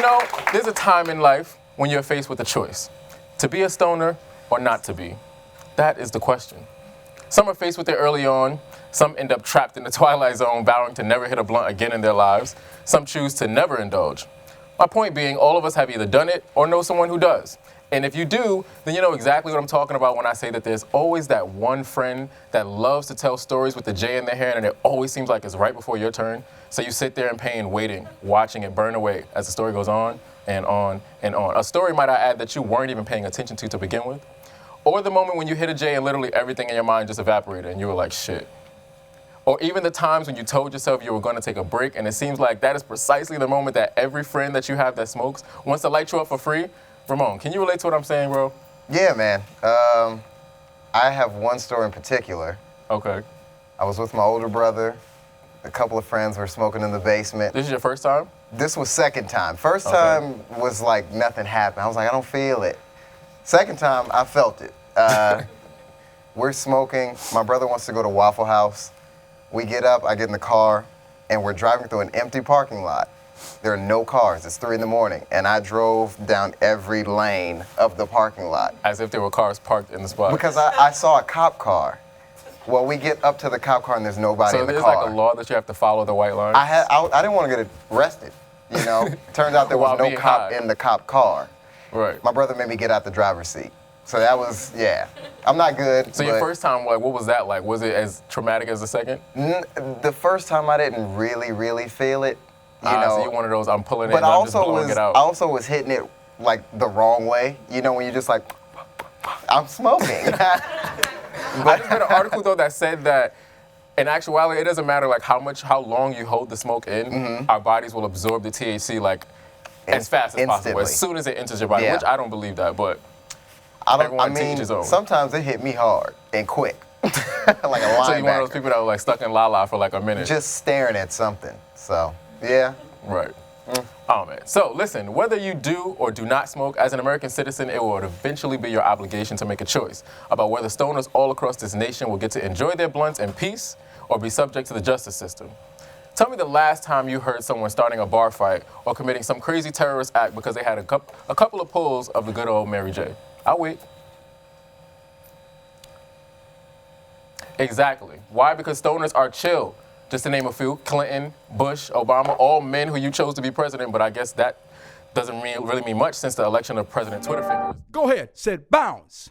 You know, there's a time in life when you're faced with a choice. To be a stoner or not to be. That is the question. Some are faced with it early on. Some end up trapped in the twilight zone, vowing to never hit a blunt again in their lives. Some choose to never indulge. My point being, all of us have either done it or know someone who does. And if you do, then you know exactly what I'm talking about when I say that there's always that one friend that loves to tell stories with the J in their hand, and it always seems like it's right before your turn. So you sit there in pain, waiting, watching it burn away as the story goes on and on and on. A story, might I add, that you weren't even paying attention to begin with. Or the moment when you hit a J and literally everything in your mind just evaporated and you were like, shit. Or even the times when you told yourself you were going to take a break, and it seems like that is precisely the moment that every friend that you have that smokes wants to light you up for free. Ramon, can you relate to what I'm saying, bro? Yeah, man. I have one story in particular. Okay. I was with my older brother. A couple of friends were smoking in the basement. This is your first time? This was second time. First time was like nothing happened. I was like, I don't feel it. Second time, I felt it. We're smoking. My brother wants to go to Waffle House. We get up, I get in the car, and we're driving through an empty parking lot. There are no cars. It's 3 a.m, and I drove down every lane of the parking lot. As if there were cars parked in the spot. Because I saw a cop car. Well, we get up to the cop car, and there's nobody in the car. So there's like a law that you have to follow the white line? I didn't want to get arrested, you know. Turns out there was no cop in the cop car. Right. My brother made me get out the driver's seat. So that was, yeah. I'm not good. So your first time, like, what was that like? Was it as traumatic as the second? The first time I didn't really feel it. You know, so you're one of those, I'm pulling it but and I'm just blowing it out. I also was hitting it like the wrong way. You know, when you're just like, I'm smoking. I just read an article though that said that in actuality, it doesn't matter like how long you hold the smoke in, our bodies will absorb the THC like as fast as possible, as soon as it enters your body, which I don't believe that, but everyone teaches his own. Sometimes it hit me hard and quick, like a linebacker. So you're one of those people that were like stuck in la-la for like a minute. Just staring at something, so, yeah. Right. Oh, man. So, listen, whether you do or do not smoke, as an American citizen, it will eventually be your obligation to make a choice about whether stoners all across this nation will get to enjoy their blunts in peace or be subject to the justice system. Tell me the last time you heard someone starting a bar fight or committing some crazy terrorist act because they had a couple of pulls of the good old Mary J. I'll wait. Exactly. Why? Because stoners are chill. Just to name a few, Clinton, Bush, Obama, all men who you chose to be president, but I guess that doesn't really mean much since the election of President Twitter fingers. Go ahead, said bounce.